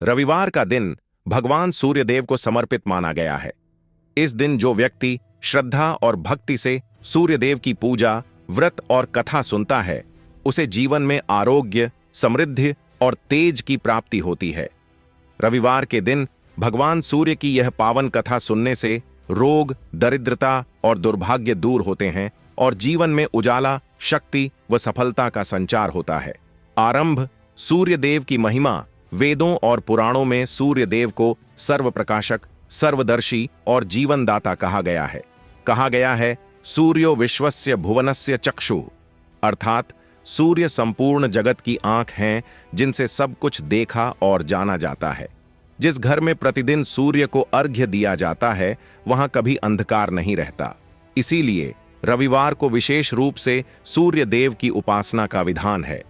रविवार का दिन भगवान सूर्यदेव को समर्पित माना गया है। इस दिन जो व्यक्ति श्रद्धा और भक्ति से सूर्यदेव की पूजा, व्रत और कथा सुनता है, उसे जीवन में आरोग्य, समृद्धि और तेज की प्राप्ति होती है। रविवार के दिन भगवान सूर्य की यह पावन कथा सुनने से रोग, दरिद्रता और दुर्भाग्य दूर होते हैं और जीवन में उजाला, शक्ति व सफलता का संचार होता है। आरंभ। सूर्यदेव की महिमा। वेदों और पुराणों में सूर्यदेव को सर्वप्रकाशक, सर्वदर्शी और जीवनदाता कहा गया है। कहा गया है, सूर्यो विश्वस्य भुवनस्य चक्षुः, अर्थात सूर्य संपूर्ण जगत की आंख हैं जिनसे सब कुछ देखा और जाना जाता है। जिस घर में प्रतिदिन सूर्य को अर्घ्य दिया जाता है, वहां कभी अंधकार नहीं रहता। इसीलिए रविवार को विशेष रूप से सूर्यदेव की उपासना का विधान है।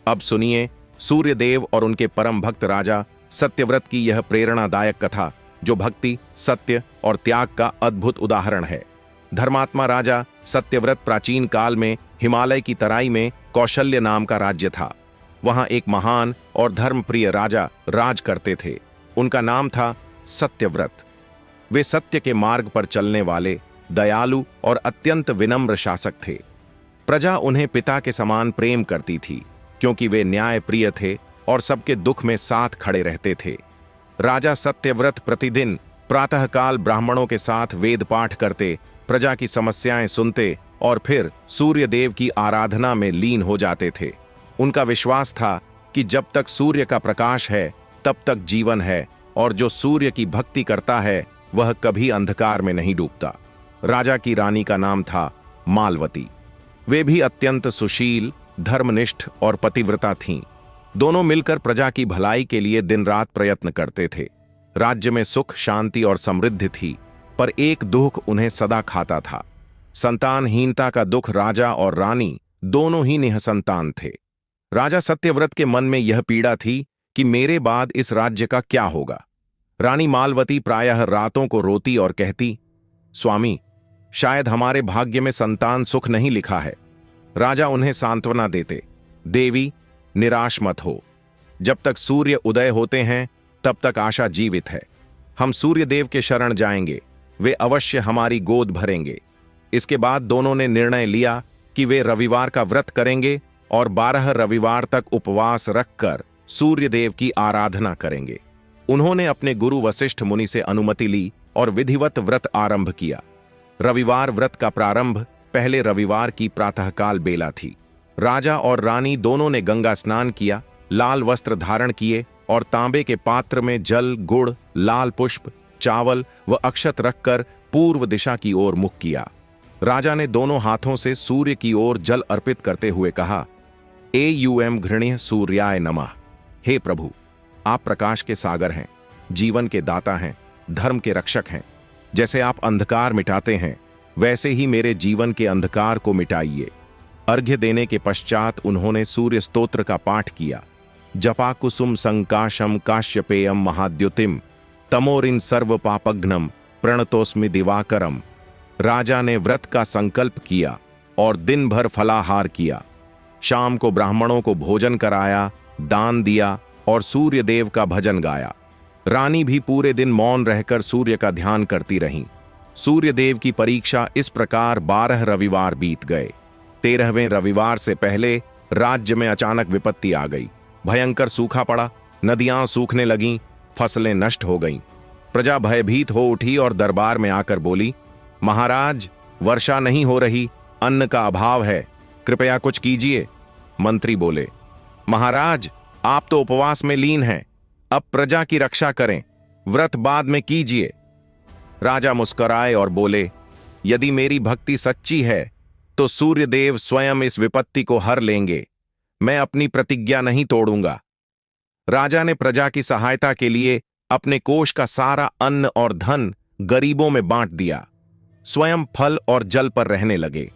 अब सुनिए सूर्यदेव और उनके परम भक्त राजा सत्यव्रत की यह प्रेरणादायक कथा, जो भक्ति, सत्य और त्याग का अद्भुत उदाहरण है। धर्मात्मा राजा सत्यव्रत प्राचीन काल में हिमालय की तराई में कौशल्य नाम का राज्य था। वहां एक महान और धर्मप्रिय राजा राज करते थे। उनका नाम था सत्यव्रत। वे सत्य के मार्ग पर चलने वाले, दयालु और अत्यंत विनम्र शासक थे। प्रजा उन्हें पिता के समान प्रेम करती थी, क्योंकि वे न्यायप्रिय थे और सबके दुख में साथ खड़े रहते थे। राजा सत्यव्रत प्रतिदिन प्रातःकाल ब्राह्मणों के साथ वेद पाठ करते, प्रजा की समस्याएं सुनते और फिर सूर्यदेव की आराधना में लीन हो जाते थे। उनका विश्वास था कि जब तक सूर्य का प्रकाश है, तब तक जीवन है, और जो सूर्य की भक्ति करता है वह कभी अंधकार में नहीं डूबता। राजा की रानी का नाम था मालवती। वे भी अत्यंत सुशील, धर्मनिष्ठ और पतिव्रता थीं। दोनों मिलकर प्रजा की भलाई के लिए दिन रात प्रयत्न करते थे। राज्य में सुख, शांति और समृद्धि थी, पर एक दुख उन्हें सदा खाता था। संतानहीनता का दुख। राजा और रानी दोनों ही निःसंतान थे। राजा सत्यव्रत के मन में यह पीड़ा थी कि मेरे बाद इस राज्य का क्या होगा। रानी मालवती प्रायः रातों को रोती और कहती, स्वामी, शायद हमारे भाग्य में संतान सुख नहीं लिखा है। राजा उन्हें सांत्वना देते, देवी, निराश मत हो। जब तक सूर्य उदय होते हैं, तब तक आशा जीवित है। हम सूर्यदेव के शरण जाएंगे, वे अवश्य हमारी गोद भरेंगे। इसके बाद दोनों ने निर्णय लिया कि वे रविवार का व्रत करेंगे और 12 रविवार तक उपवास रखकर सूर्यदेव की आराधना करेंगे। उन्होंने अपने गुरु वशिष्ठ मुनि से अनुमति ली और विधिवत व्रत आरंभ किया। रविवार व्रत का प्रारंभ पहले रविवार की प्रातःकाल बेला थी। राजा और रानी दोनों ने गंगा स्नान किया, लाल वस्त्र धारण किए और तांबे के पात्र में जल, गुड़, लाल पुष्प, चावल व अक्षत रखकर पूर्व दिशा की ओर मुख किया। राजा ने दोनों हाथों से सूर्य की ओर जल अर्पित करते हुए कहा, एयूएम घृण्य सूर्याय नमः। हे प्रभु, आप प्रकाश के सागर हैं, जीवन के दाता हैं, धर्म के रक्षक हैं। जैसे आप अंधकार मिटाते हैं, वैसे ही मेरे जीवन के अंधकार को मिटाइए। अर्घ्य देने के पश्चात उन्होंने सूर्य स्तोत्र का पाठ किया। जपा कुसुम संकाशम काश्यपेयम महाद्युतिम तमोरिन सर्व पापघ्नम प्रणतोस्मि दिवाकरम। राजा ने व्रत का संकल्प किया और दिन भर फलाहार किया। शाम को ब्राह्मणों को भोजन कराया, दान दिया और सूर्यदेव का भजन गाया। रानी भी पूरे दिन मौन रहकर सूर्य का ध्यान करती रहीं। सूर्यदेव की परीक्षा इस प्रकार 12 रविवार बीत गए। 13वें रविवार से पहले राज्य में अचानक विपत्ति आ गई। भयंकर सूखा पड़ा, नदियां सूखने लगीं, फसलें नष्ट हो गईं। प्रजा भयभीत हो उठी और दरबार में आकर बोली, महाराज, वर्षा नहीं हो रही, अन्न का अभाव है, कृपया कुछ कीजिए। मंत्री बोले, महाराज, आप तो उपवास में लीन हैं, अब प्रजा की रक्षा करें, व्रत बाद में कीजिए। राजा मुस्कुराए और बोले, यदि मेरी भक्ति सच्ची है तो सूर्यदेव स्वयं इस विपत्ति को हर लेंगे। मैं अपनी प्रतिज्ञा नहीं तोड़ूंगा। राजा ने प्रजा की सहायता के लिए अपने कोष का सारा अन्न और धन गरीबों में बांट दिया। स्वयं फल और जल पर रहने लगे।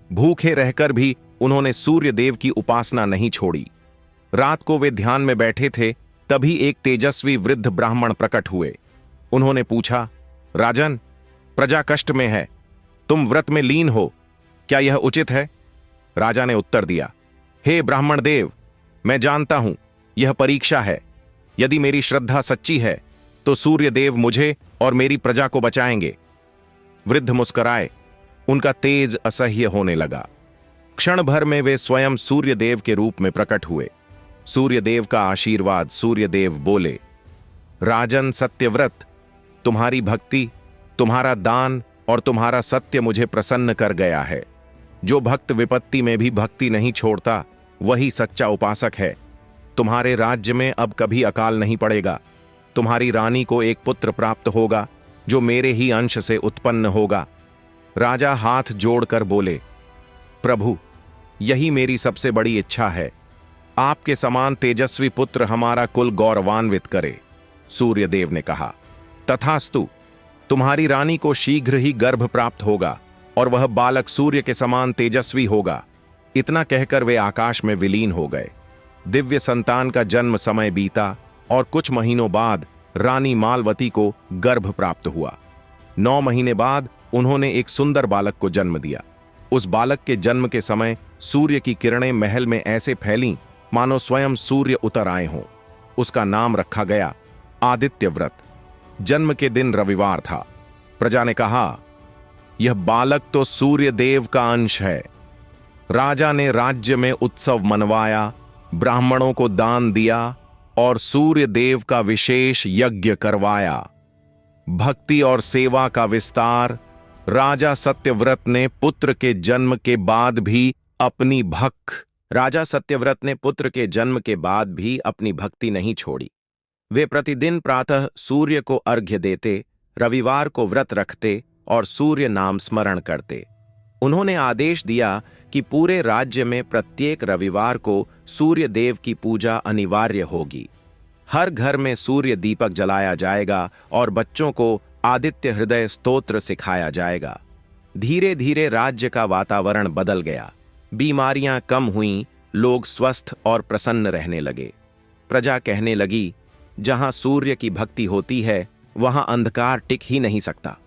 भूखे रहकर भी उन्होंने सूर्यदेव की उपासना नहीं छोड़ी। रात को वे ध्यान में बैठे थे, तभी एक तेजस्वी वृद्ध ब्राह्मण प्रकट हुए। उन्होंने पूछा, राजन, प्रजा कष्ट में है, तुम व्रत में लीन हो, क्या यह उचित है? राजा ने उत्तर दिया, हे ब्राह्मण देव, मैं जानता हूं यह परीक्षा है। यदि मेरी श्रद्धा सच्ची है तो सूर्यदेव मुझे और मेरी प्रजा को बचाएंगे। वृद्ध मुस्कुराए। उनका तेज असह्य होने लगा। क्षण भर में वे स्वयं सूर्यदेव के रूप में प्रकट हुए। सूर्यदेव का आशीर्वाद। सूर्यदेव बोले, राजन सत्यव्रत, तुम्हारी भक्ति, तुम्हारा दान और तुम्हारा सत्य मुझे प्रसन्न कर गया है। जो भक्त विपत्ति में भी भक्ति नहीं छोड़ता वही सच्चा उपासक है। तुम्हारे राज्य में अब कभी अकाल नहीं पड़ेगा। तुम्हारी रानी को एक पुत्र प्राप्त होगा जो मेरे ही अंश से उत्पन्न होगा। राजा हाथ जोड़कर बोले, प्रभु, यही मेरी सबसे बड़ी इच्छा है। आपके समान तेजस्वी पुत्र हमारा कुल गौरवान्वित करे। सूर्यदेव ने कहा, तथास्तु। तुम्हारी रानी को शीघ्र ही गर्भ प्राप्त होगा और वह बालक सूर्य के समान तेजस्वी होगा। इतना कहकर वे आकाश में विलीन हो गए। दिव्य संतान का जन्म समय बीता और कुछ महीनों बाद रानी मालवती को गर्भ प्राप्त हुआ। 9 महीने बाद उन्होंने एक सुंदर बालक को जन्म दिया। उस बालक के जन्म के समय सूर्य की किरणें महल में ऐसे फैलीं मानो स्वयं सूर्य उतर आए हों। उसका नाम रखा गया आदित्य व्रत। जन्म के दिन रविवार था। प्रजा ने कहा, यह बालक तो सूर्य देव का अंश है। राजा ने राज्य में उत्सव मनवाया, ब्राह्मणों को दान दिया और सूर्य देव का विशेष यज्ञ करवाया। भक्ति और सेवा का विस्तार। राजा सत्यव्रत ने पुत्र के जन्म के बाद भी अपनी भक्ति नहीं छोड़ी। वे प्रतिदिन प्रातः सूर्य को अर्घ्य देते, रविवार को व्रत रखते और सूर्य नाम स्मरण करते। उन्होंने आदेश दिया कि पूरे राज्य में प्रत्येक रविवार को सूर्य देव की पूजा अनिवार्य होगी। हर घर में सूर्य दीपक जलाया जाएगा और बच्चों को आदित्य हृदय स्तोत्र सिखाया जाएगा। धीरे धीरे राज्य का वातावरण बदल गया। बीमारियां कम हुईं, लोग स्वस्थ और प्रसन्न रहने लगे। प्रजा कहने लगी, जहां सूर्य की भक्ति होती है वहां अंधकार टिक ही नहीं सकता।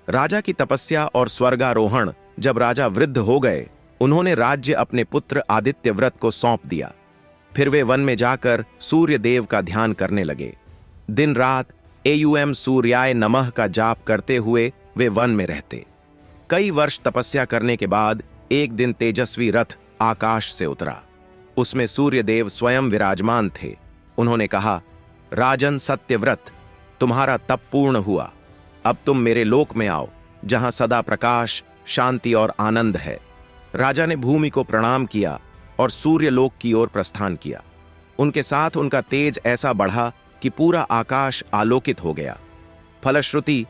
राजा की तपस्या और स्वर्गारोहण। जब राजा वृद्ध हो गए, उन्होंने राज्य अपने पुत्र आदित्य व्रत को सौंप दिया। फिर वे वन में जाकर सूर्य देव का ध्यान करने लगे। दिन रात एयुएम सूर्याय नमः का जाप करते हुए वे वन में रहते। कई वर्ष तपस्या करने के बाद एक दिन तेजस्वी रथ आकाश से उतरा। उसमें सूर्यदेव स्वयं विराजमान थे। उन्होंने कहा, राजन सत्यव्रत, तुम्हारा तप पूर्ण हुआ। अब तुम मेरे लोक में आओ, जहां सदा प्रकाश, शांति और आनंद है। राजा ने भूमि को प्रणाम किया और सूर्य लोक की ओर प्रस्थान किया। उनके साथ उनका तेज ऐसा बढ़ा कि पूरा आकाश आलोकित हो गया। फलश्रुति,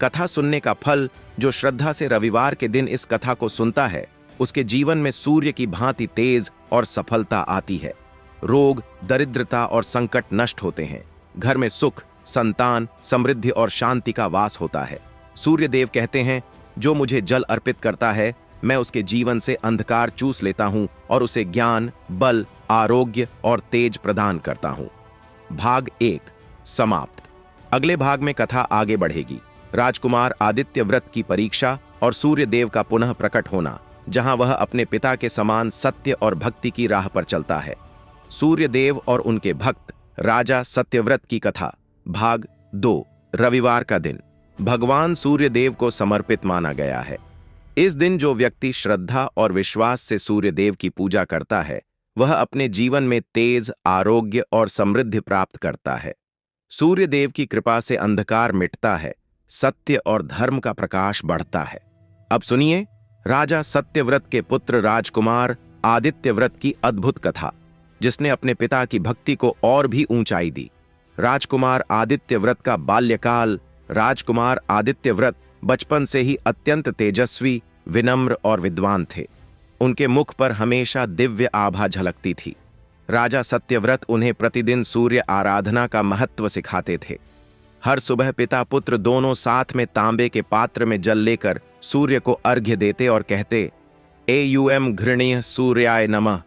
कथा सुनने का फल। जो श्रद्धा से रविवार के दिन इस कथा को सुनता है, उसके जीवन में सूर्य की भांति तेज और सफलता आती है। रोग, दरिद्रता और संकट नष्ट होते हैं। घर में सुख, संतान, समृद्धि और शांति का वास होता है। सूर्यदेव कहते हैं, जो मुझे जल अर्पित करता है, मैं उसके जीवन से अंधकार चूस लेता हूं और उसे ज्ञान, बल, आरोग्य और तेज प्रदान करता हूं। भाग 1 समाप्त। अगले भाग में कथा आगे बढ़ेगी। राजकुमार आदित्य व्रत की परीक्षा और सूर्यदेव का पुनः प्रकट होना, जहां वह अपने पिता के समान सत्य और भक्ति की राह पर चलता है। सूर्यदेव और उनके भक्त राजा सत्यव्रत की कथा। भाग 2 रविवार का दिन भगवान सूर्यदेव को समर्पित माना गया है। इस दिन जो व्यक्ति श्रद्धा और विश्वास से सूर्यदेव की पूजा करता है, वह अपने जीवन में तेज, आरोग्य और समृद्धि प्राप्त करता है। सूर्यदेव की कृपा से अंधकार मिटता है, सत्य और धर्म का प्रकाश बढ़ता है। अब सुनिए राजा सत्यव्रत के पुत्र राजकुमार आदित्य व्रत की अद्भुत कथा, जिसने अपने पिता की भक्ति को और भी ऊंचाई दी। राजकुमार आदित्य व्रत का बाल्यकाल। राजकुमार आदित्य व्रत बचपन से ही अत्यंत तेजस्वी, विनम्र और विद्वान थे। उनके मुख पर हमेशा दिव्य आभा झलकती थी। राजा सत्यव्रत उन्हें प्रतिदिन सूर्य आराधना का महत्व सिखाते थे। हर सुबह पिता पुत्र दोनों साथ में तांबे के पात्र में जल लेकर सूर्य को अर्घ्य देते और कहते, एयुएम घृणीय सूर्याय नमः।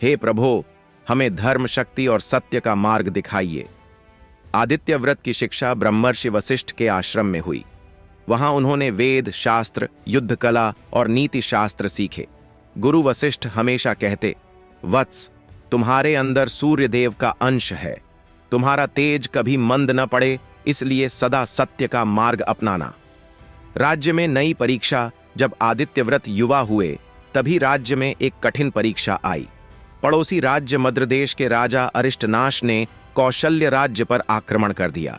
हे प्रभो, हमें धर्म, शक्ति और सत्य का मार्ग दिखाइए। आदित्य व्रत की शिक्षा ब्रह्मर्षि वशिष्ठ के आश्रम में हुई। वहां उन्होंने वेद, शास्त्र, युद्ध कला और नीति शास्त्र सीखे। गुरु वशिष्ठ हमेशा कहते, वत्स, तुम्हारे अंदर सूर्यदेव का अंश है। तुम्हारा तेज कभी मंद न पड़े, इसलिए सदा सत्य का मार्ग अपनाना। राज्य में नई परीक्षा। जब आदित्यव्रत युवा हुए तभी राज्य में एक कठिन परीक्षा आई। पड़ोसी राज्य मद्रदेश के राजा अरिष्टनाश ने कौशल्य राज्य पर आक्रमण कर दिया।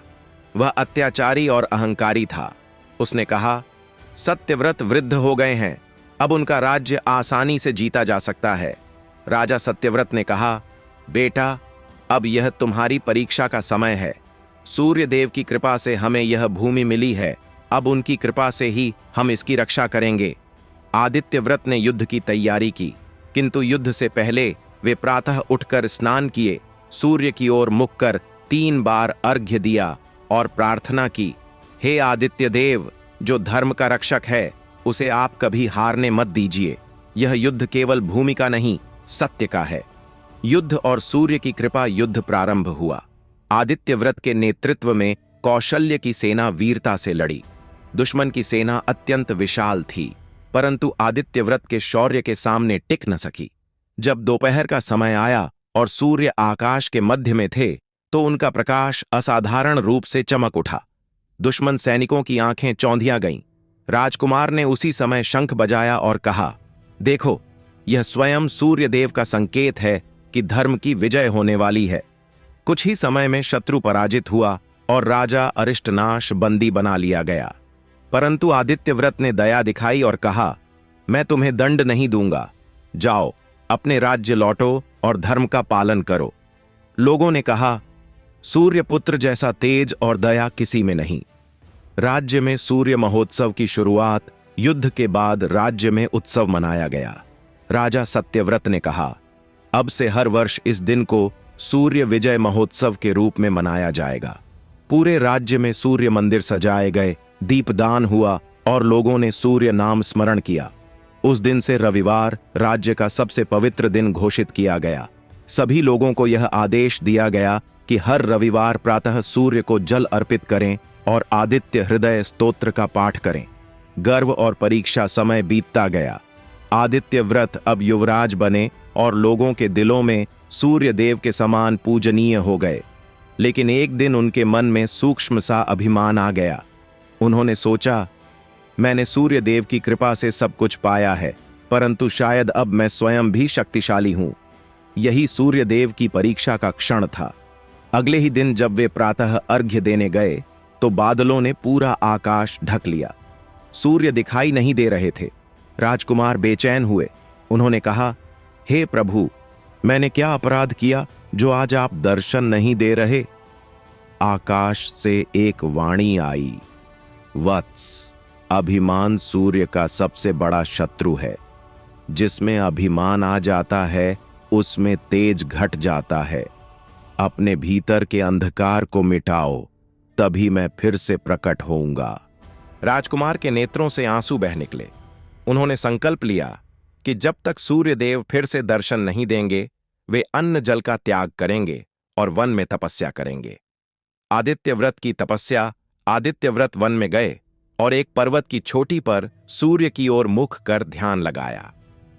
वह अत्याचारी और अहंकारी था। उसने कहा, सत्यव्रत वृद्ध हो गए हैं, अब उनका राज्य आसानी से जीता जा सकता है। राजा सत्यव्रत ने कहा, बेटा, अब यह तुम्हारी परीक्षा का समय है। सूर्य देव की कृपा से हमें यह भूमि मिली है, अब उनकी कृपा से ही हम इसकी रक्षा करेंगे। आदित्यव्रत ने युद्ध की तैयारी की, किंतु युद्ध से पहले वे प्रातः उठकर स्नान किए, सूर्य की ओर मुख कर 3 बार अर्घ्य दिया और प्रार्थना की, हे आदित्य देव, जो धर्म का रक्षक है, उसे आप कभी हारने मत दीजिए। यह युद्ध केवल भूमि का नहीं, सत्य का है। युद्ध और सूर्य की कृपा। युद्ध प्रारंभ हुआ। आदित्यव्रत के नेतृत्व में कौशल्य की सेना वीरता से लड़ी। दुश्मन की सेना अत्यंत विशाल थी, परंतु आदित्यव्रत के शौर्य के सामने टिक न सकी। जब दोपहर का समय आया और सूर्य आकाश के मध्य में थे, तो उनका प्रकाश असाधारण रूप से चमक उठा। दुश्मन सैनिकों की आंखें चौंधिया गईं। राजकुमार ने उसी समय शंख बजाया और कहा, देखो, यह स्वयं सूर्यदेव का संकेत है कि धर्म की विजय होने वाली है। कुछ ही समय में शत्रु पराजित हुआ और राजा अरिष्टनाश बंदी बना लिया गया। परंतु आदित्यव्रत ने दया दिखाई और कहा, मैं तुम्हें दंड नहीं दूंगा, जाओ, अपने राज्य लौटो और धर्म का पालन करो। लोगों ने कहा, सूर्यपुत्र जैसा तेज और दया किसी में नहीं। राज्य में सूर्य महोत्सव की शुरुआत। युद्ध के बाद राज्य में उत्सव मनाया गया। राजा सत्यव्रत ने कहा, अब से हर वर्ष इस दिन को सूर्य विजय महोत्सव के रूप में मनाया जाएगा। पूरे राज्य में सूर्य मंदिर सजाए गए, दीपदान हुआ और लोगों ने सूर्य नाम स्मरण किया। उस दिन से रविवार राज्य का सबसे पवित्र दिन घोषित किया गया। सभी लोगों को यह आदेश दिया गया कि हर रविवार प्रातः सूर्य को जल अर्पित करें और आदित्य हृदय स्तोत्र का पाठ करें। गर्व और परीक्षा समय बीतता गया। आदित्य व्रत अब युवराज बने और लोगों के दिलों में सूर्य देव के समान पूजनीय हो गए। लेकिन एक दिन उनके मन में सूक्ष्म सा अभिमान आ गया। उन्होंने सोचा, मैंने सूर्य देव की कृपा से सब कुछ पाया है, परंतु शायद अब मैं स्वयं भी शक्तिशाली हूं। यही सूर्य देव की परीक्षा का क्षण था। अगले ही दिन जब वे प्रातः अर्घ्य देने गए, तो बादलों ने पूरा आकाश ढक लिया। सूर्य दिखाई नहीं दे रहे थे। राजकुमार बेचैन हुए। उन्होंने कहा, हे प्रभु, मैंने क्या अपराध किया जो आज आप दर्शन नहीं दे रहे? आकाश से एक वाणी आई, वत्स, अभिमान सूर्य का सबसे बड़ा शत्रु है। जिसमें अभिमान आ जाता है, उसमें तेज घट जाता है। अपने भीतर के अंधकार को मिटाओ, तभी मैं फिर से प्रकट होऊंगा। राजकुमार के नेत्रों से आंसू बह निकले। उन्होंने संकल्प लिया कि जब तक सूर्य देव फिर से दर्शन नहीं देंगे, वे अन्न जल का त्याग करेंगे और वन में तपस्या करेंगे। आदित्य व्रत की तपस्या। आदित्य व्रत वन में गए और एक पर्वत की चोटी पर सूर्य की ओर मुख कर ध्यान लगाया।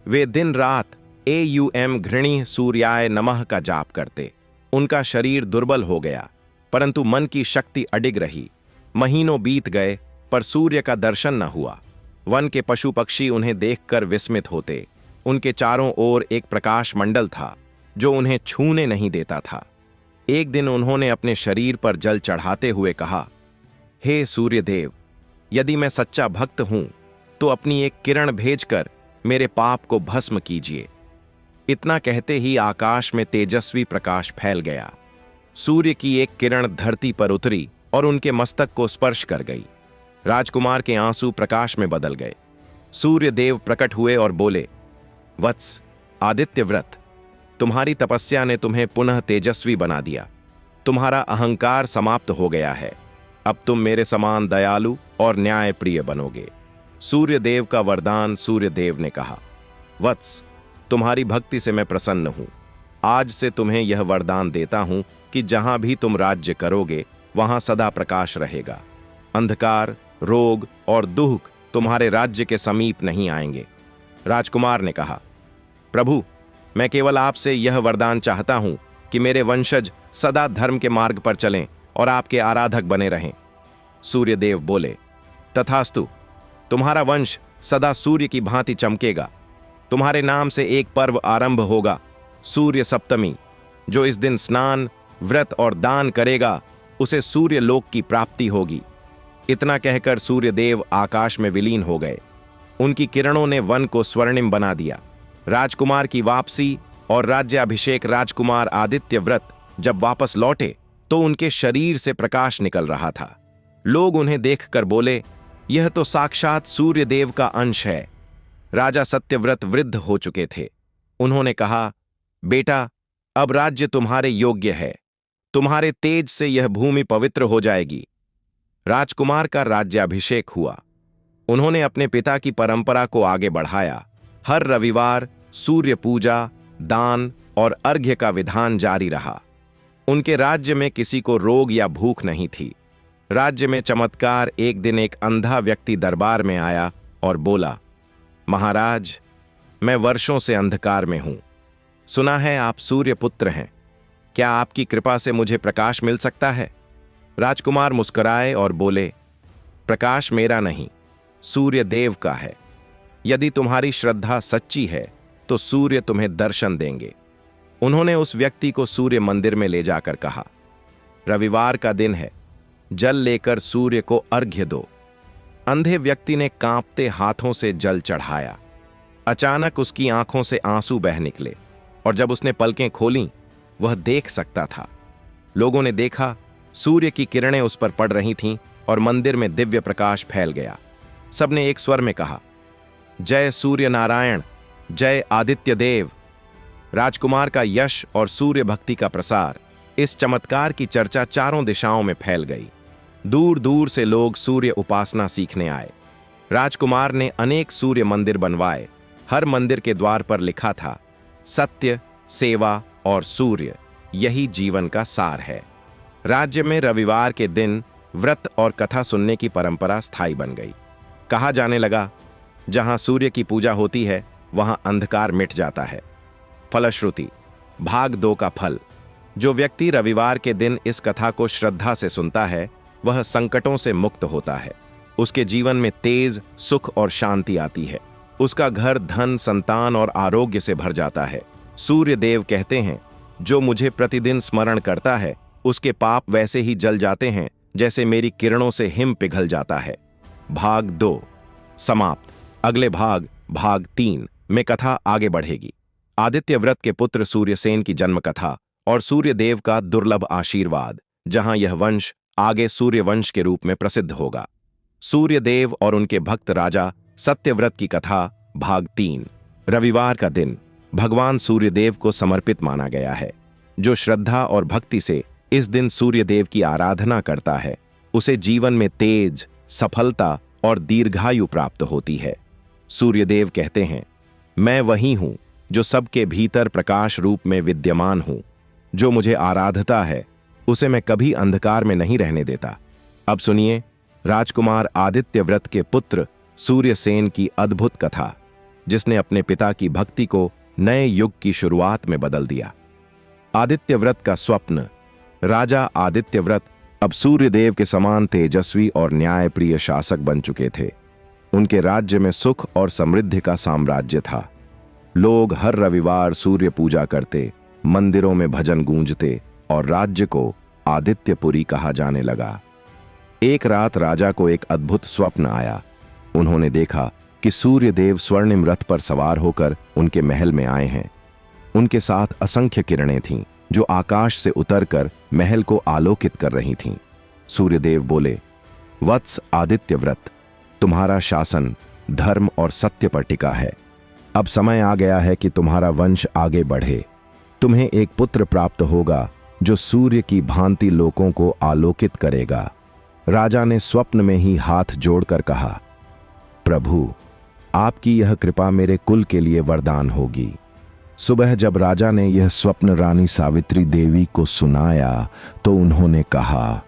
वे दिन रात एयुएम घृणी सूर्याय नमः का जाप करते। उनका शरीर दुर्बल हो गया, परंतु मन की शक्ति अडिग रही। महीनों बीत गए, पर सूर्य का दर्शन न हुआ। वन के पशु पक्षी उन्हें देखकर विस्मित होते। उनके चारों ओर एक प्रकाश मंडल था जो उन्हें छूने नहीं देता था। एक दिन उन्होंने अपने शरीर पर जल चढ़ाते हुए कहा, हे सूर्यदेव, यदि मैं सच्चा भक्त हूं तो अपनी एक किरण भेजकर मेरे पाप को भस्म कीजिए। इतना कहते ही आकाश में तेजस्वी प्रकाश फैल गया। सूर्य की एक किरण धरती पर उतरी और उनके मस्तक को स्पर्श कर गई। राजकुमार के आंसू प्रकाश में बदल गए। सूर्य देव प्रकट हुए और बोले, वत्स, आदित्य व्रत, तुम्हारी तपस्या ने तुम्हें पुनः तेजस्वी बना दिया। तुम्हारा अहंकार समाप्त हो गया है। अब तुम मेरे समान दयालु और न्यायप्रिय बनोगे। सूर्यदेव का वरदान। सूर्यदेव ने कहा, वत्स, तुम्हारी भक्ति से मैं प्रसन्न हूं। आज से तुम्हें यह वरदान देता हूं कि जहां भी तुम राज्य करोगे, वहां सदा प्रकाश रहेगा। अंधकार, रोग और दुख तुम्हारे राज्य के समीप नहीं आएंगे। राजकुमार ने कहा, प्रभु, मैं केवल आपसे यह वरदान चाहता हूं कि मेरे वंशज सदा धर्म के मार्ग पर चलें और आपके आराधक बने रहें। सूर्यदेव बोले, तथास्तु, तुम्हारा वंश सदा सूर्य की भांति चमकेगा। तुम्हारे नाम से एक पर्व आरंभ होगा, सूर्य सप्तमी। जो इस दिन स्नान, व्रत और दान करेगा उसे सूर्य लोक की प्राप्ति होगी। इतना कहकर सूर्यदेव आकाश में विलीन हो गए। उनकी किरणों ने वन को स्वर्णिम बना दिया। राजकुमार की वापसी और राज्याभिषेक राजकुमार आदित्य व्रत जब वापस लौटे तो उनके शरीर से प्रकाश निकल रहा था। लोग उन्हें देखकर बोले, यह तो साक्षात सूर्यदेव का अंश है। राजा सत्यव्रत वृद्ध हो चुके थे। उन्होंने कहा, बेटा, अब राज्य तुम्हारे योग्य है। तुम्हारे तेज से यह भूमि पवित्र हो जाएगी। राजकुमार का राज्याभिषेक हुआ। उन्होंने अपने पिता की परंपरा को आगे बढ़ाया। हर रविवार सूर्य पूजा, दान और अर्घ्य का विधान जारी रहा। उनके राज्य में किसी को रोग या भूख नहीं थी। राज्य में चमत्कार। एक दिन एक अंधा व्यक्ति दरबार में आया और बोला, महाराज, मैं वर्षों से अंधकार में हूं। सुना है आप सूर्य पुत्र हैं। क्या आपकी कृपा से मुझे प्रकाश मिल सकता है? राजकुमार मुस्कुराए और बोले, प्रकाश मेरा नहीं, सूर्य देव का है। यदि तुम्हारी श्रद्धा सच्ची है तो सूर्य तुम्हें दर्शन देंगे। उन्होंने उस व्यक्ति को सूर्य मंदिर में ले जाकर कहा, रविवार का दिन है, जल लेकर सूर्य को अर्घ्य दो। अंधे व्यक्ति ने कांपते हाथों से जल चढ़ाया। अचानक उसकी आंखों से आंसू बह निकले और जब उसने पलकें खोलीं, वह देख सकता था। लोगों ने देखा, सूर्य की किरणें उस पर पड़ रही थीं और मंदिर में दिव्य प्रकाश फैल गया। सबने एक स्वर में कहा, जय सूर्य नारायण, जय आदित्य देव। राजकुमार का यश और सूर्य भक्ति का प्रसार, इस चमत्कार की चर्चा चारों दिशाओं में फैल गई। दूर दूर से लोग सूर्य उपासना सीखने आए। राजकुमार ने अनेक सूर्य मंदिर बनवाए। हर मंदिर के द्वार पर लिखा था, सत्य, सेवा और सूर्य, यही जीवन का सार है। राज्य में रविवार के दिन व्रत और कथा सुनने की परंपरा स्थायी बन गई। कहा जाने लगा, जहां सूर्य की पूजा होती है वहां अंधकार मिट जाता है। फलश्रुति, भाग 2 का फल। जो व्यक्ति रविवार के दिन इस कथा को श्रद्धा से सुनता है वह संकटों से मुक्त होता है। उसके जीवन में तेज, सुख और शांति आती है। उसका घर धन, संतान और आरोग्य से भर जाता है। सूर्य देव कहते हैं, जो मुझे प्रतिदिन स्मरण करता है उसके पाप वैसे ही जल जाते हैं जैसे मेरी किरणों से हिम पिघल जाता है। भाग 2 समाप्त। अगले भाग 3 में कथा आगे बढ़ेगी। आदित्य व्रत के पुत्र सूर्यसेन की जन्म कथा और सूर्यदेव का दुर्लभ आशीर्वाद, जहां यह वंश आगे सूर्यवंश के रूप में प्रसिद्ध होगा। सूर्यदेव और उनके भक्त राजा सत्यव्रत की कथा भाग 3। रविवार का दिन भगवान सूर्यदेव को समर्पित माना गया है। जो श्रद्धा और भक्ति से इस दिन सूर्यदेव की आराधना करता है उसे जीवन में तेज, सफलता और दीर्घायु प्राप्त होती है। सूर्यदेव कहते हैं, मैं वही हूं जो सबके भीतर प्रकाश रूप में विद्यमान हूं। जो मुझे आराधता है उसे मैं कभी अंधकार में नहीं रहने देता। अब सुनिए राजकुमार आदित्य व्रत के पुत्र सूर्यसेन की अद्भुत कथा, जिसने अपने पिता की भक्ति को नए युग की शुरुआत में बदल दिया। आदित्य व्रत का स्वप्न। राजा आदित्य व्रत अब सूर्यदेव के समान तेजस्वी और न्यायप्रिय शासक बन चुके थे। उनके राज्य में सुख और समृद्धि का साम्राज्य था। लोग हर रविवार सूर्य पूजा करते, मंदिरों में भजन गूंजते और राज्य को आदित्यपुरी कहा जाने लगा। एक रात राजा को एक अद्भुत स्वप्न आया। उन्होंने देखा कि सूर्यदेव स्वर्णिम रथ पर सवार होकर उनके महल में आए हैं। उनके साथ असंख्य किरणें थीं जो आकाश से उतरकर महल को आलोकित कर रही थीं। सूर्यदेव बोले, वत्स आदित्य व्रत, तुम्हारा शासन धर्म और सत्य पर टिका है। अब समय आ गया है कि तुम्हारा वंश आगे बढ़े। तुम्हें एक पुत्र प्राप्त होगा जो सूर्य की भांति लोगों को आलोकित करेगा। राजा ने स्वप्न में ही हाथ जोड़कर कहा, प्रभु, आपकी यह कृपा मेरे कुल के लिए वरदान होगी। सुबह जब राजा ने यह स्वप्न रानी सावित्री देवी को सुनाया तो उन्होंने कहा,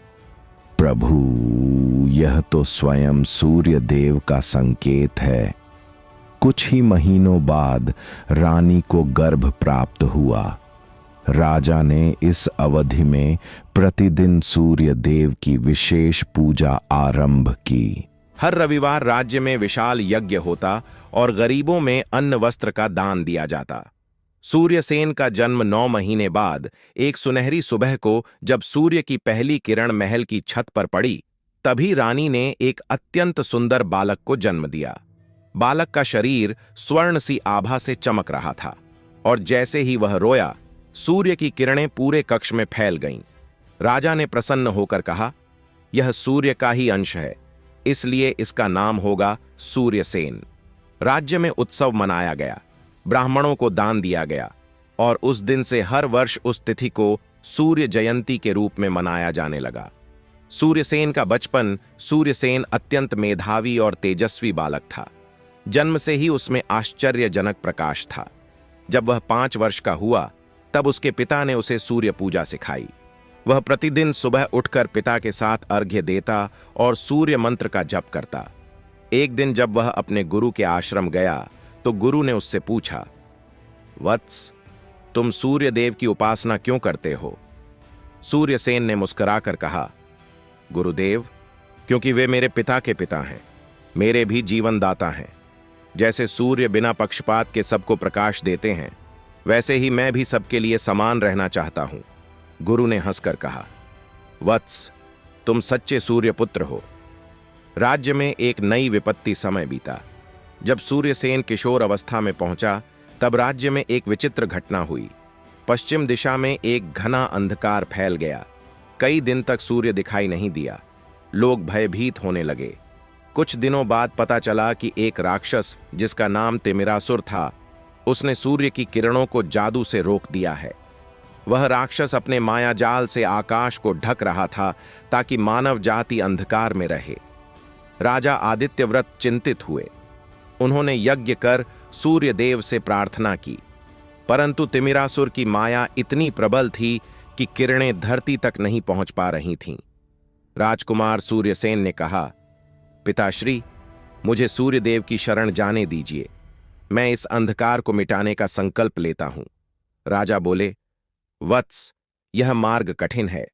प्रभु, यह तो स्वयं सूर्य देव का संकेत है। कुछ ही महीनों बाद रानी को गर्भ प्राप्त हुआ। राजा ने इस अवधि में प्रतिदिन सूर्य देव की विशेष पूजा आरंभ की। हर रविवार राज्य में विशाल यज्ञ होता और गरीबों में अन्न वस्त्र का दान दिया जाता। सूर्यसेन का जन्म 9 महीने बाद एक सुनहरी सुबह को जब सूर्य की पहली किरण महल की छत पर पड़ी, तभी रानी ने एक अत्यंत सुंदर बालक को जन्म दिया। बालक का शरीर स्वर्ण सी आभा से चमक रहा था और जैसे ही वह रोया, सूर्य की किरणें पूरे कक्ष में फैल गईं। राजा ने प्रसन्न होकर कहा, यह सूर्य का ही अंश है, इसलिए इसका नाम होगा सूर्यसेन। राज्य में उत्सव मनाया गया, ब्राह्मणों को दान दिया गया और उस दिन से हर वर्ष उस तिथि को सूर्य जयंती के रूप में मनाया जाने लगा। सूर्यसेन का बचपन। सूर्यसेन अत्यंत मेधावी और तेजस्वी बालक था। जन्म से ही उसमें आश्चर्यजनक प्रकाश था। जब वह 5 वर्ष का हुआ, तब उसके पिता ने उसे सूर्य पूजा सिखाई। वह प्रतिदिन सुबह उठकर पिता के साथ अर्घ्य देता और सूर्य मंत्र का जप करता। एक दिन जब वह अपने गुरु के आश्रम गया, तो गुरु ने उससे पूछा, वत्स, तुम सूर्य देव की उपासना क्यों करते हो? सूर्यसेन ने मुस्कुराकर कहा, गुरुदेव, क्योंकि वे मेरे पिता के पिता हैं, मेरे भी जीवनदाता हैं। जैसे सूर्य बिना पक्षपात के सबको प्रकाश देते हैं, वैसे ही मैं भी सबके लिए समान रहना चाहता हूं। गुरु ने हंसकर कहा, वत्स, तुम सच्चे सूर्यपुत्र हो। राज्य में एक नई विपत्ति समय बीता। जब सूर्यसेन किशोर अवस्था में पहुंचा, तब राज्य में एक विचित्र घटना हुई। पश्चिम दिशा में एक घना अंधकार फैल गया। कई दिन तक सूर्य दिखाई नहीं दिया। लोग भयभीत होने लगे। कुछ दिनों बाद पता चला कि एक राक्षस, जिसका नाम तिमिरासुर था, उसने सूर्य की किरणों को जादू से रोक दिया है। वह राक्षस अपने मायाजाल से आकाश को ढक रहा था ताकि मानव जाति अंधकार में रहे। राजा आदित्यव्रत चिंतित हुए। उन्होंने यज्ञ कर सूर्य देव से प्रार्थना की, परंतु तिमिरासुर की माया इतनी प्रबल थी कि किरणें धरती तक नहीं पहुंच पा रही थीं। राजकुमार सूर्यसेन ने कहा, पिताश्री, मुझे सूर्यदेव की शरण जाने दीजिए। मैं इस अंधकार को मिटाने का संकल्प लेता हूं। राजा बोले, वत्स, यह मार्ग कठिन है,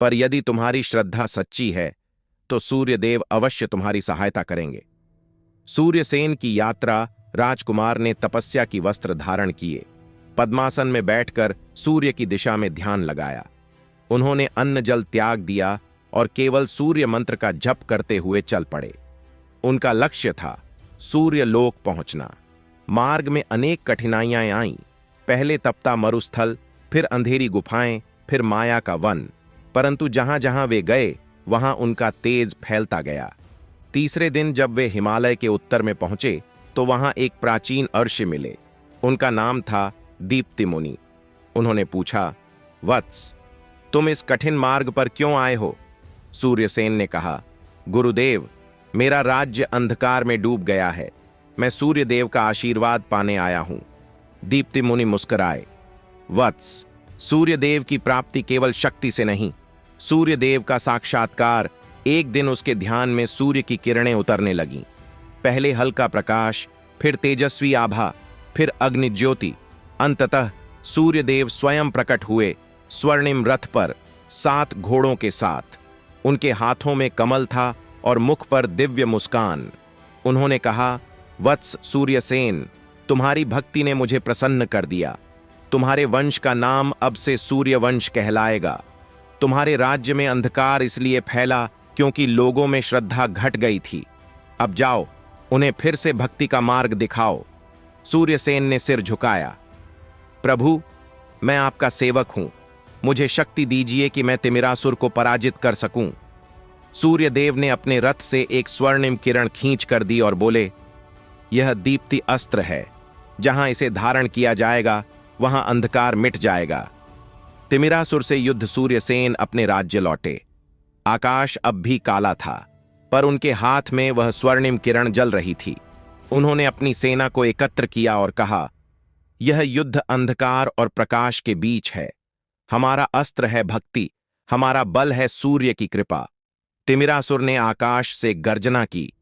पर यदि तुम्हारी श्रद्धा सच्ची है तो सूर्यदेव अवश्य तुम्हारी सहायता करेंगे। सूर्यसेन की यात्रा। राजकुमार ने तपस्या की वस्त्र धारण किए, पद्मासन में बैठकर सूर्य की दिशा में ध्यान लगाया। उन्होंने अन्न जल त्याग दिया और केवल सूर्य मंत्र का जप करते हुए चल पड़े। उनका लक्ष्य था सूर्य लोक पहुंचना। मार्ग में अनेक कठिनाइयां आईं। पहले तपता मरुस्थल, फिर अंधेरी गुफाएं, फिर माया का वन, परंतु जहां जहां वे गए, वहां उनका तेज फैलता गया। तीसरे दिन जब वे हिमालय के उत्तर में पहुंचे, तो वहां एक प्राचीन अर्षि मिले। उनका नाम था दीप्ति मुनि। उन्होंने पूछा, वत्स, तुम इस कठिन मार्ग पर क्यों आए हो? सूर्यसेन ने कहा, गुरुदेव, मेरा राज्य अंधकार में डूब गया है। मैं सूर्यदेव का आशीर्वाद पाने आया हूं। दीप्ति मुनि मुस्कुराए, वत्स, सूर्यदेव की प्राप्ति केवल शक्ति से नहीं, सूर्यदेव का साक्षात्कार। एक दिन उसके ध्यान में सूर्य की किरणें उतरने लगीं। पहले हल्का प्रकाश, फिर तेजस्वी आभा, फिर अग्नि ज्योति। अंततः सूर्यदेव स्वयं प्रकट हुए, स्वर्णिम रथ पर 7 घोड़ों के साथ। उनके हाथों में कमल था और मुख पर दिव्य मुस्कान। उन्होंने कहा, वत्स सूर्यसेन, तुम्हारी भक्ति ने मुझे प्रसन्न कर दिया। तुम्हारे वंश का नाम अब से सूर्यवंश कहलाएगा। तुम्हारे राज्य में अंधकार इसलिए फैला क्योंकि लोगों में श्रद्धा घट गई थी। अब जाओ, उन्हें फिर से भक्ति का मार्ग दिखाओ। सूर्यसेन ने सिर झुकाया, प्रभु, मैं आपका सेवक हूं। मुझे शक्ति दीजिए कि मैं तिमिरासुर को पराजित कर सकूं। सूर्यदेव ने अपने रथ से एक स्वर्णिम किरण खींच कर दी और बोले, यह दीप्ति अस्त्र है। जहां इसे धारण किया जाएगा, वहां अंधकार मिट जाएगा। तिमिरासुर से युद्ध सूर्यसेन अपने राज्य लौटे। आकाश अब भी काला था, पर उनके हाथ में वह स्वर्णिम किरण जल रही थी। उन्होंने अपनी सेना को एकत्र किया और कहा, यह युद्ध अंधकार और प्रकाश के बीच है। हमारा अस्त्र है भक्ति, हमारा बल है सूर्य की कृपा। तिमिरासुर ने आकाश से गर्जना की,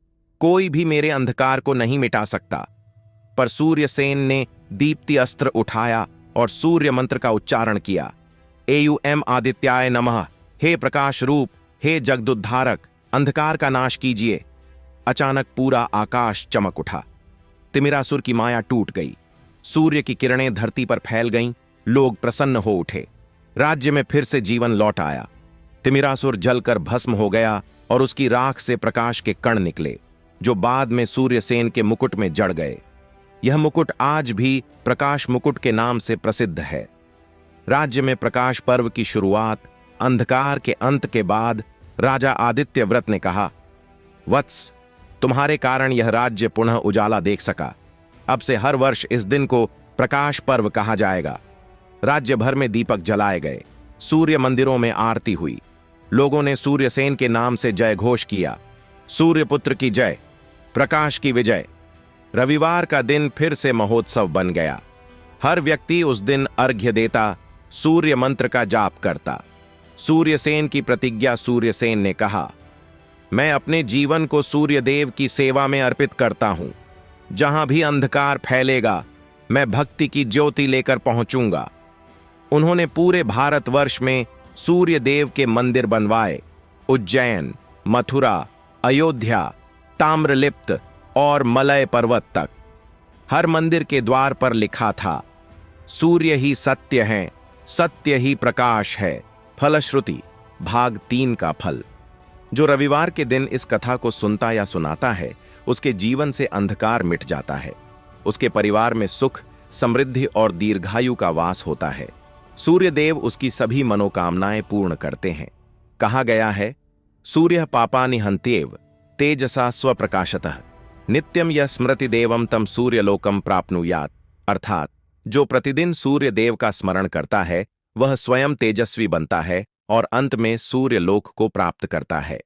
कोई भी मेरे अंधकार को नहीं मिटा सकता। पर सूर्यसेन ने दीप्ति अस्त्र उठाया और सूर्य मंत्र का उच्चारण किया। एयुएम आदित्याय नमः, हे प्रकाश रूप, हे जगदुद्धारक, अंधकार का नाश कीजिए। अचानक पूरा आकाश चमक उठा। तिमिरासुर की माया टूट गई। सूर्य की किरणें धरती पर फैल गईं। लोग प्रसन्न हो उठे। राज्य में फिर से जीवन लौट आया। तिमिरासुर जलकर भस्म हो गया और उसकी राख से प्रकाश के कण निकले, जो बाद में सूर्यसेन के मुकुट में जड़ गए। यह मुकुट आज भी प्रकाश मुकुट के नाम से प्रसिद्ध है। राज्य में प्रकाश पर्व की शुरुआत अंधकार के अंत के बाद राजा आदित्य व्रत ने कहा, वत्स, तुम्हारे कारण यह राज्य पुनः उजाला देख सका। अब से हर वर्ष इस दिन को प्रकाश पर्व कहा जाएगा। राज्य भर में दीपक जलाए गए। सूर्य मंदिरों में आरती हुई। लोगों ने सूर्यसेन के नाम से जय घोष किया। सूर्यपुत्र की जय, प्रकाश की विजय। रविवार का दिन फिर से महोत्सव बन गया। हर व्यक्ति उस दिन अर्घ्य देता, सूर्य मंत्र का जाप करता। सूर्यसेन की प्रतिज्ञा। सूर्यसेन ने कहा, मैं अपने जीवन को सूर्यदेव की सेवा में अर्पित करता हूं। जहां भी अंधकार फैलेगा, मैं भक्ति की ज्योति लेकर पहुंचूंगा। उन्होंने पूरे भारतवर्ष में सूर्यदेव के मंदिर बनवाए। उज्जैन, मथुरा, अयोध्या, ताम्रलिप्त और मलय पर्वत तक। हर मंदिर के द्वार पर लिखा था, सूर्य ही सत्य है, सत्य ही प्रकाश है। फलश्रुति भाग 3 का फल। जो रविवार के दिन इस कथा को सुनता या सुनाता है, उसके जीवन से अंधकार मिट जाता है। उसके परिवार में सुख, समृद्धि और दीर्घायु का वास होता है। सूर्यदेव उसकी सभी मनोकामनाएं पूर्ण करते हैं। कहा गया है, सूर्य पापानि हन्त्येव तेजसा स्वप्रकाशतः नित्यम यह स्मृति देवम तम सूर्यलोकम प्राप्नुयात। अर्थात जो प्रतिदिन सूर्य देव का स्मरण करता है, वह स्वयं तेजस्वी बनता है और अंत में सूर्य लोक को प्राप्त करता है।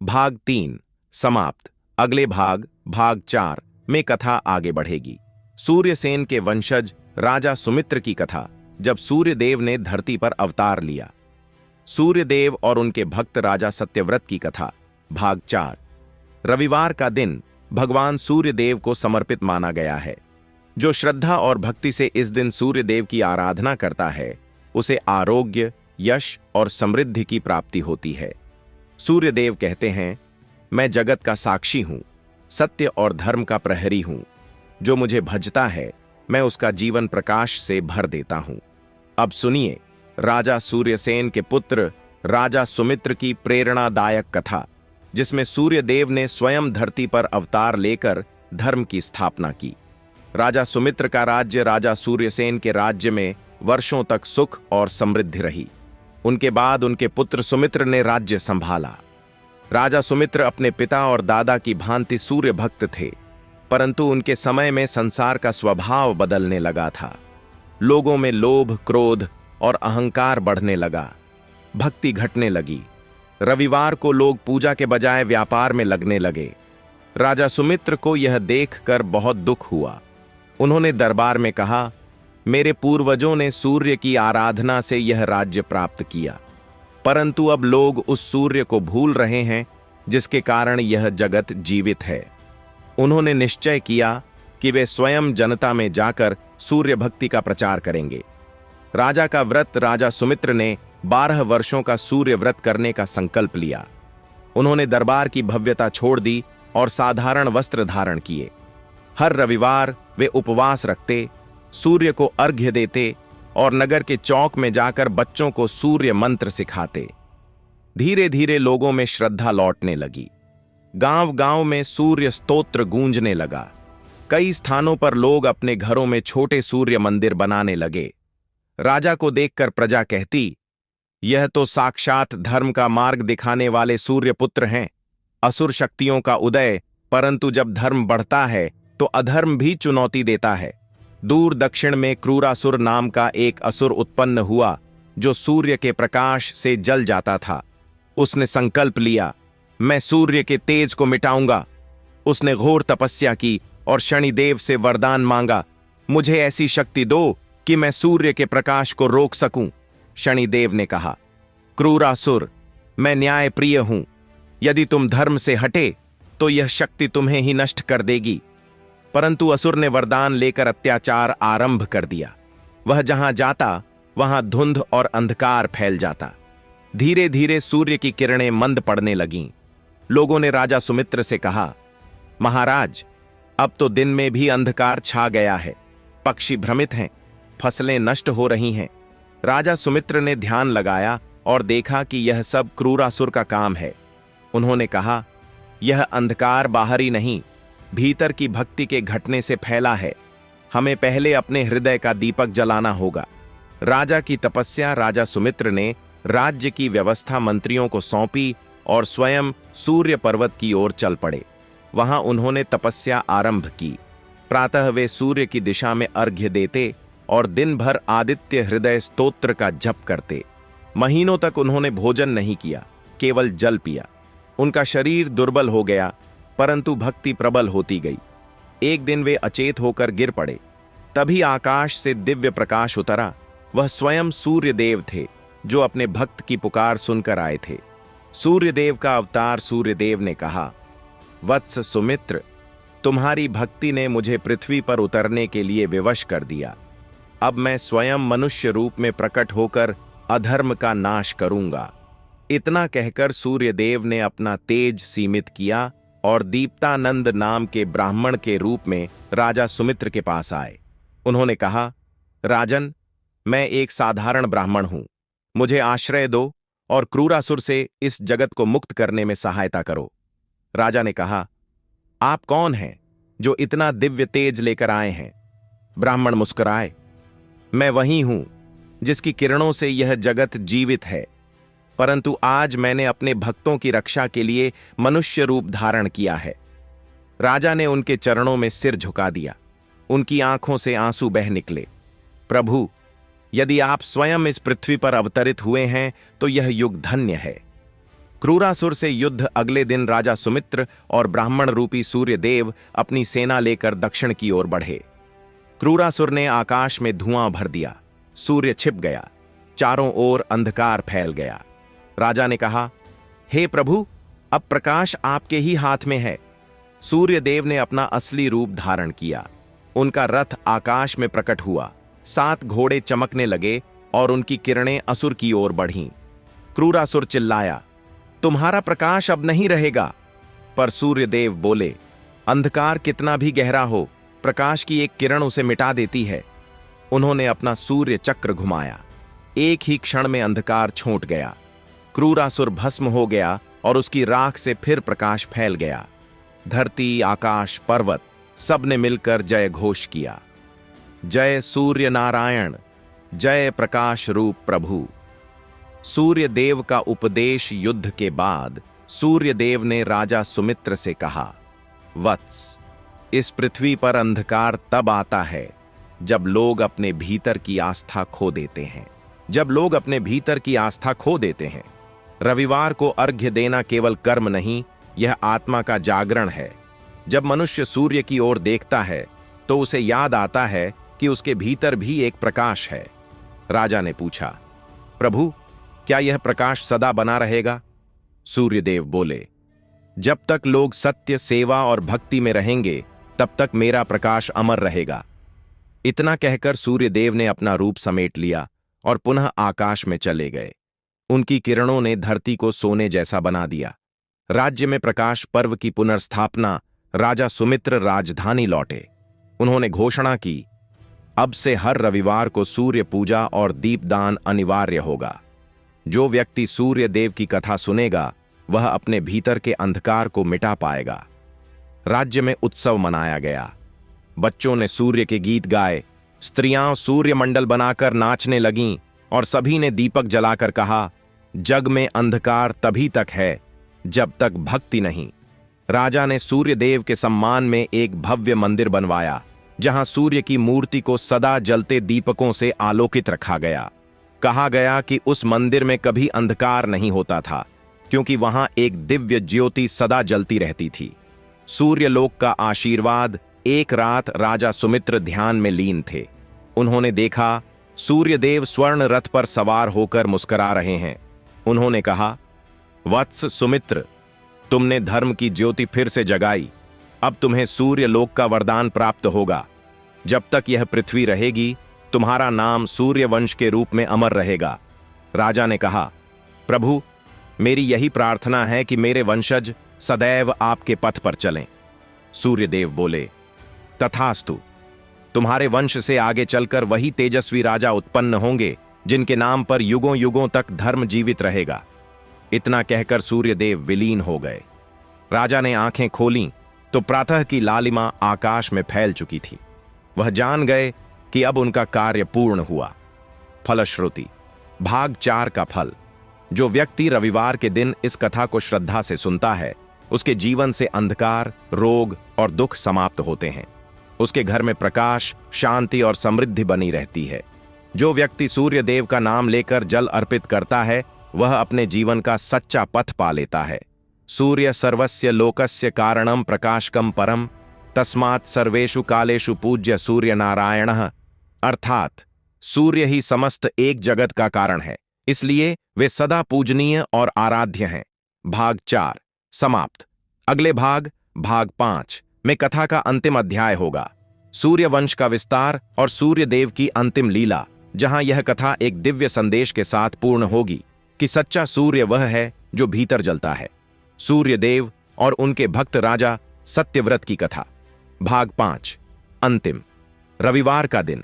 भाग 3 समाप्त। अगले भाग 4 में कथा आगे बढ़ेगी। सूर्यसेन के वंशज राजा सुमित्र की कथा, जब सूर्यदेव ने धरती पर अवतार लिया। सूर्यदेव और उनके भक्त राजा सत्यव्रत की कथा, भाग 4। रविवार का दिन भगवान सूर्यदेव को समर्पित माना गया है। जो श्रद्धा और भक्ति से इस दिन सूर्यदेव की आराधना करता है, उसे आरोग्य, यश और समृद्धि की प्राप्ति होती है। सूर्यदेव कहते हैं, मैं जगत का साक्षी हूं, सत्य और धर्म का प्रहरी हूं। जो मुझे भजता है, मैं उसका जीवन प्रकाश से भर देता हूं। अब सुनिए राजा सूर्यसेन के पुत्र राजा सुमित्र की प्रेरणादायक कथा, जिसमें सूर्यदेव ने स्वयं धरती पर अवतार लेकर धर्म की स्थापना की। राजा सुमित्र का राज्य राजा सूर्यसेन के राज्य में वर्षों तक सुख और समृद्धि रही। उनके बाद उनके पुत्र सुमित्र ने राज्य संभाला। राजा सुमित्र अपने पिता और दादा की भांति सूर्य भक्त थे, परंतु उनके समय में संसार का स्वभाव बदलने लगा था। लोगों में लोभ, क्रोध और अहंकार बढ़ने लगा। भक्ति घटने लगी। रविवार को लोग पूजा के बजाय व्यापार में लगने लगे। राजा सुमित्र को यह देखकर बहुत दुख हुआ। उन्होंने दरबार में कहा, मेरे पूर्वजों ने सूर्य की आराधना से यह राज्य प्राप्त किया, परंतु अब लोग उस सूर्य को भूल रहे हैं जिसके कारण यह जगत जीवित है। उन्होंने निश्चय किया कि वे स्वयं जनता में जाकर सूर्य भक्ति का प्रचार करेंगे। राजा का व्रत राजा सुमित्र ने 12 वर्षों का सूर्य व्रत करने का संकल्प लिया। उन्होंने दरबार की भव्यता छोड़ दी और साधारण वस्त्र धारण किए। हर रविवार वे उपवास रखते, सूर्य को अर्घ्य देते और नगर के चौक में जाकर बच्चों को सूर्य मंत्र सिखाते। धीरे धीरे लोगों में श्रद्धा लौटने लगी। गांव-गांव में सूर्य स्तोत्र गूंजने लगा। कई स्थानों पर लोग अपने घरों में छोटे सूर्य मंदिर बनाने लगे। राजा को देखकर प्रजा कहती, यह तो साक्षात धर्म का मार्ग दिखाने वाले सूर्य पुत्र हैं। असुर शक्तियों का उदय, परंतु जब धर्म बढ़ता है तो अधर्म भी चुनौती देता है। दूर दक्षिण में क्रूरासुर नाम का एक असुर उत्पन्न हुआ, जो सूर्य के प्रकाश से जल जाता था। उसने संकल्प लिया, मैं सूर्य के तेज को मिटाऊंगा। उसने घोर तपस्या की और शनिदेव से वरदान मांगा, मुझे ऐसी शक्ति दो कि मैं सूर्य के प्रकाश को रोक सकूं। शनिदेव ने कहा, क्रूरासुर, मैं न्याय प्रिय हूं। यदि तुम धर्म से हटे तो यह शक्ति तुम्हें ही नष्ट कर देगी। परंतु असुर ने वरदान लेकर अत्याचार आरंभ कर दिया। वह जहां जाता वहां धुंध और अंधकार फैल जाता। धीरे धीरे सूर्य की किरणें मंद पड़ने लगीं। लोगों ने राजा सुमित्र से कहा, महाराज, अब तो दिन में भी अंधकार छा गया है, पक्षी भ्रमित हैं, फसलें नष्ट हो रही हैं। राजा सुमित्र ने ध्यान लगाया और देखा कि यह सब क्रूरासुर का काम है। उन्होंने कहा, यह अंधकार बाहरी नहीं, भीतर की भक्ति के घटने से फैला है। हमें पहले अपने हृदय का दीपक जलाना होगा। राजा की तपस्या। राजा सुमित्र ने राज्य की व्यवस्था मंत्रियों को सौंपी और स्वयं सूर्य पर्वत की ओर चल पड़े। वहां उन्होंने तपस्या आरंभ की। प्रातः वे सूर्य की दिशा में अर्घ्य देते और दिन भर आदित्य हृदय स्तोत्र का जप करते। महीनों तक उन्होंने भोजन नहीं किया, केवल जल पिया। उनका शरीर दुर्बल हो गया, परंतु भक्ति प्रबल होती गई। एक दिन वे अचेत होकर गिर पड़े। तभी आकाश से दिव्य प्रकाश उतरा। वह स्वयं सूर्यदेव थे, जो अपने भक्त की पुकार सुनकर आए थे। सूर्यदेव का अवतार सूर्यदेव ने कहा, वत्स सुमित्र, तुम्हारी भक्ति ने मुझे पृथ्वी पर उतरने के लिए विवश कर दिया। अब मैं स्वयं मनुष्य रूप में प्रकट होकर अधर्म का नाश करूंगा। इतना कहकर सूर्यदेव ने अपना तेज सीमित किया और दीप्तानंद नाम के ब्राह्मण के रूप में राजा सुमित्र के पास आए। उन्होंने कहा, राजन, मैं एक साधारण ब्राह्मण हूं, मुझे आश्रय दो और क्रूरासुर से इस जगत को मुक्त करने में सहायता करो। राजा ने कहा, आप कौन हैं जो इतना दिव्य तेज लेकर आए हैं? ब्राह्मण मुस्कुराए, मैं वही हूं जिसकी किरणों से यह जगत जीवित है, परंतु आज मैंने अपने भक्तों की रक्षा के लिए मनुष्य रूप धारण किया है। राजा ने उनके चरणों में सिर झुका दिया। उनकी आंखों से आंसू बह निकले। प्रभु, यदि आप स्वयं इस पृथ्वी पर अवतरित हुए हैं तो यह युग धन्य है। क्रूरासुर से युद्ध। अगले दिन राजा सुमित्र और ब्राह्मण रूपी सूर्यदेव अपनी सेना लेकर दक्षिण की ओर बढ़े। क्रूरासुर ने आकाश में धुआं भर दिया। सूर्य छिप गया। चारों ओर अंधकार फैल गया। राजा ने कहा, हे प्रभु, अब प्रकाश आपके ही हाथ में है। सूर्यदेव ने अपना असली रूप धारण किया। उनका रथ आकाश में प्रकट हुआ। 7 घोड़े चमकने लगे और उनकी किरणें असुर की ओर बढ़ीं। क्रूरासुर चिल्लाया, तुम्हारा प्रकाश अब नहीं रहेगा। पर सूर्यदेव बोले, अंधकार कितना भी गहरा हो, प्रकाश की एक किरण उसे मिटा देती है। उन्होंने अपना सूर्य चक्र घुमाया। एक ही क्षण में अंधकार छूट गया। क्रूरासुर भस्म हो गया और उसकी राख से फिर प्रकाश फैल गया। धरती, आकाश, पर्वत सब ने मिलकर जय घोष किया। जय सूर्य नारायण, जय प्रकाश रूप प्रभु। सूर्यदेव का उपदेश। युद्ध के बाद सूर्यदेव ने राजा सुमित्र से कहा, वत्स, इस पृथ्वी पर अंधकार तब आता है जब लोग अपने भीतर की आस्था खो देते हैं। रविवार को अर्घ्य देना केवल कर्म नहीं, यह आत्मा का जागरण है। जब मनुष्य सूर्य की ओर देखता है तो उसे याद आता है कि उसके भीतर भी एक प्रकाश है। राजा ने पूछा, प्रभु, क्या यह प्रकाश सदा बना रहेगा? सूर्यदेव बोले, जब तक लोग सत्य, सेवा और भक्ति में रहेंगे तब तक मेरा प्रकाश अमर रहेगा। इतना कहकर सूर्यदेव ने अपना रूप समेट लिया और पुनः आकाश में चले गए। उनकी किरणों ने धरती को सोने जैसा बना दिया। राज्य में प्रकाश पर्व की पुनर्स्थापना। राजा सुमित्र राजधानी लौटे। उन्होंने घोषणा की, अब से हर रविवार को सूर्य पूजा और दीपदान अनिवार्य होगा। जो व्यक्ति सूर्य देव की कथा सुनेगा वह अपने भीतर के अंधकार को मिटा पाएगा। राज्य में उत्सव मनाया गया। बच्चों ने सूर्य के गीत गाए, स्त्रियां सूर्य मंडल बनाकर नाचने लगीं और सभी ने दीपक जलाकर कहा, जग में अंधकार तभी तक है जब तक भक्ति नहीं। राजा ने सूर्यदेव के सम्मान में एक भव्य मंदिर बनवाया, जहां सूर्य की मूर्ति को सदा जलते दीपकों से आलोकित रखा गया। कहा गया कि उस मंदिर में कभी अंधकार नहीं होता था, क्योंकि वहां एक दिव्य ज्योति सदा जलती रहती थी। सूर्यलोक का आशीर्वाद। एक रात राजा सुमित्र ध्यान में लीन थे। उन्होंने देखा सूर्यदेव स्वर्ण रथ पर सवार होकर मुस्कुरा रहे हैं। उन्होंने कहा, वत्स सुमित्र, तुमने धर्म की ज्योति फिर से जगाई। अब तुम्हें सूर्यलोक का वरदान प्राप्त होगा। जब तक यह पृथ्वी रहेगी तुम्हारा नाम सूर्यवंश के रूप में अमर रहेगा। राजा ने कहा, प्रभु, मेरी यही प्रार्थना है कि मेरे वंशज सदैव आपके पथ पर चलें। सूर्यदेव बोले, तथास्तु। तुम्हारे वंश से आगे चलकर वही तेजस्वी राजा उत्पन्न होंगे जिनके नाम पर युगों युगों तक धर्म जीवित रहेगा। इतना कहकर सूर्यदेव विलीन हो गए। राजा ने आंखें खोलीं तो प्रातः की लालिमा आकाश में फैल चुकी थी। वह जान गए कि अब उनका कार्य पूर्ण हुआ। फलश्रुति भाग 4 का फल। जो व्यक्ति रविवार के दिन इस कथा को श्रद्धा से सुनता है, उसके जीवन से अंधकार, रोग और दुख समाप्त होते हैं। उसके घर में प्रकाश, शांति और समृद्धि बनी रहती है। जो व्यक्ति सूर्य देव का नाम लेकर जल अर्पित करता है, वह अपने जीवन का सच्चा पथ पा लेता है। सूर्य सर्वस्य लोकस्य कारणम प्रकाशकम परम, तस्मात् सर्वेषु कालेषु पूज्य सूर्य नारायणः। अर्थात सूर्य ही समस्त एक जगत का कारण है, इसलिए वे सदा पूजनीय और आराध्य हैं। भाग 4 समाप्त। अगले भाग 5 में कथा का अंतिम अध्याय होगा, सूर्यवंश का विस्तार और सूर्यदेव की अंतिम लीला, जहां यह कथा एक दिव्य संदेश के साथ पूर्ण होगी कि सच्चा सूर्य वह है जो भीतर जलता है। सूर्यदेव और उनके भक्त राजा सत्यव्रत की कथा। भाग 5 अंतिम। रविवार का दिन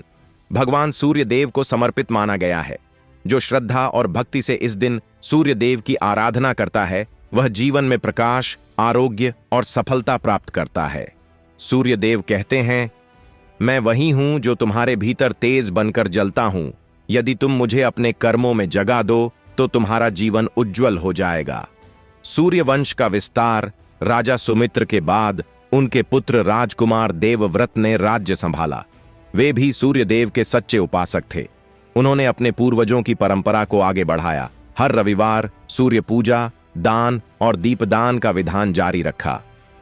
भगवान सूर्यदेव को समर्पित माना गया है। जो श्रद्धा और भक्ति से इस दिन सूर्यदेव की आराधना करता है, वह जीवन में प्रकाश, आरोग्य और सफलता प्राप्त करता है। सूर्यदेव कहते हैं, मैं वही हूं जो तुम्हारे भीतर तेज बनकर जलता हूं। यदि तुम मुझे अपने कर्मों में जगा दो तो तुम्हारा जीवन उज्जवल हो जाएगा। सूर्यवंश का विस्तार। राजा सुमित्र के बाद उनके पुत्र राजकुमार देवव्रत ने राज्य संभाला। वे भी सूर्यदेव के सच्चे उपासक थे। उन्होंने अपने पूर्वजों की परंपरा को आगे बढ़ाया। हर रविवार सूर्य पूजा, दान और दीपदान का विधान जारी रखा।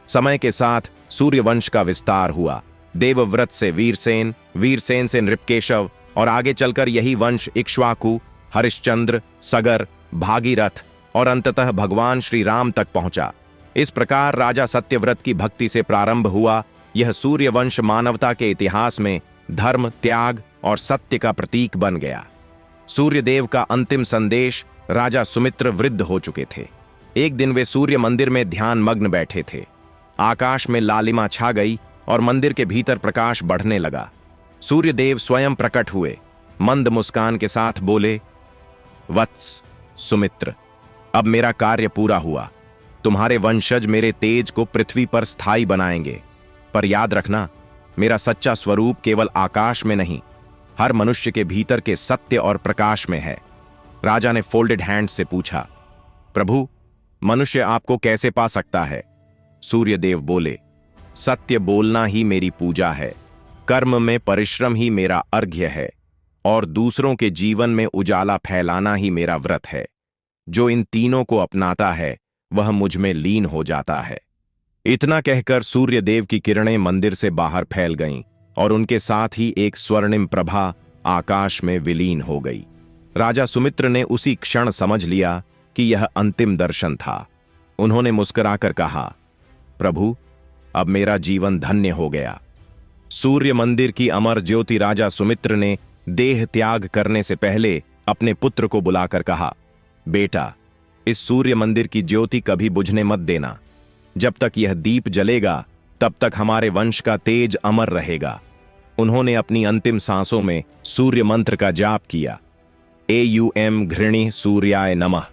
समय के साथ सूर्यवंश का विस्तार हुआ। देवव्रत से वीरसेन, वीरसेन से नृपकेशव और आगे चलकर यही वंश इक्ष्वाकु, हरिश्चंद्र, सगर, भागीरथ और अंततः भगवान श्री राम तक पहुंचा। इस प्रकार राजा सत्यव्रत की भक्ति से प्रारंभ हुआ यह सूर्यवंश मानवता के इतिहास में धर्म, त्याग और सत्य का प्रतीक बन गया। सूर्यदेव का अंतिम संदेश। राजा सुमित्र वृद्ध हो चुके थे। एक दिन वे सूर्य मंदिर में ध्यान मग्न बैठे थे। आकाश में लालिमा छा गई और मंदिर के भीतर प्रकाश बढ़ने लगा। सूर्यदेव स्वयं प्रकट हुए। मंद मुस्कान के साथ बोले, वत्स सुमित्र, अब मेरा कार्य पूरा हुआ। तुम्हारे वंशज मेरे तेज को पृथ्वी पर स्थायी बनाएंगे। पर याद रखना, मेरा सच्चा स्वरूप केवल आकाश में नहीं, हर मनुष्य के भीतर के सत्य और प्रकाश में है। राजा ने फोल्डेड हैंड से पूछा, प्रभु, मनुष्य आपको कैसे पा सकता है? सूर्यदेव बोले, सत्य बोलना ही मेरी पूजा है, कर्म में परिश्रम ही मेरा अर्घ्य है और दूसरों के जीवन में उजाला फैलाना ही मेरा व्रत है। जो इन तीनों को अपनाता है वह मुझ में लीन हो जाता है। इतना कहकर सूर्यदेव की किरणें मंदिर से बाहर फैल गईं और उनके साथ ही एक स्वर्णिम प्रभा आकाश में विलीन हो गई। राजा सुमित्र ने उसी क्षण समझ लिया कि यह अंतिम दर्शन था। उन्होंने मुस्कुराकर कहा, प्रभु, अब मेरा जीवन धन्य हो गया। सूर्य मंदिर की अमर ज्योति। राजा सुमित्र ने देह त्याग करने से पहले अपने पुत्र को बुलाकर कहा, बेटा, इस सूर्य मंदिर की ज्योति कभी बुझने मत देना। जब तक यह दीप जलेगा तब तक हमारे वंश का तेज अमर रहेगा। उन्होंने अपनी अंतिम सांसों में सूर्य मंत्र का जाप किया, एयुएम घृणी सूर्याय नमः,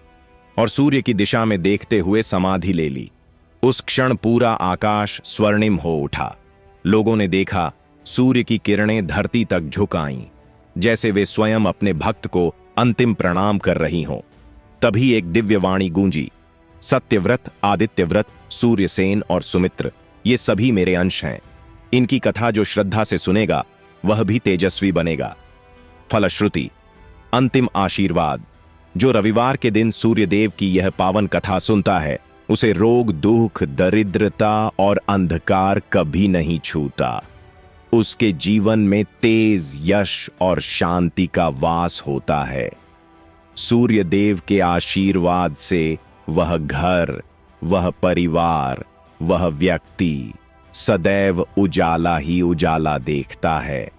और सूर्य की दिशा में देखते हुए समाधि ले ली। उस क्षण पूरा आकाश स्वर्णिम हो उठा। लोगों ने देखा सूर्य की किरणें धरती तक झुक आईं, जैसे वे स्वयं अपने भक्त को अंतिम प्रणाम कर रही हों। तभी एक दिव्य वाणी गूंजी, सत्यव्रत, आदित्यव्रत, सूर्यसेन और सुमित्र, ये सभी मेरे अंश हैं। इनकी कथा जो श्रद्धा से सुनेगा वह भी तेजस्वी बनेगा। फलश्रुति अंतिम आशीर्वाद। जो रविवार के दिन सूर्यदेव की यह पावन कथा सुनता है, उसे रोग, दुख, दरिद्रता और अंधकार कभी नहीं छूता। उसके जीवन में तेज, यश और शांति का वास होता है। सूर्यदेव के आशीर्वाद से वह घर, वह परिवार, वह व्यक्ति सदैव उजाला ही उजाला देखता है।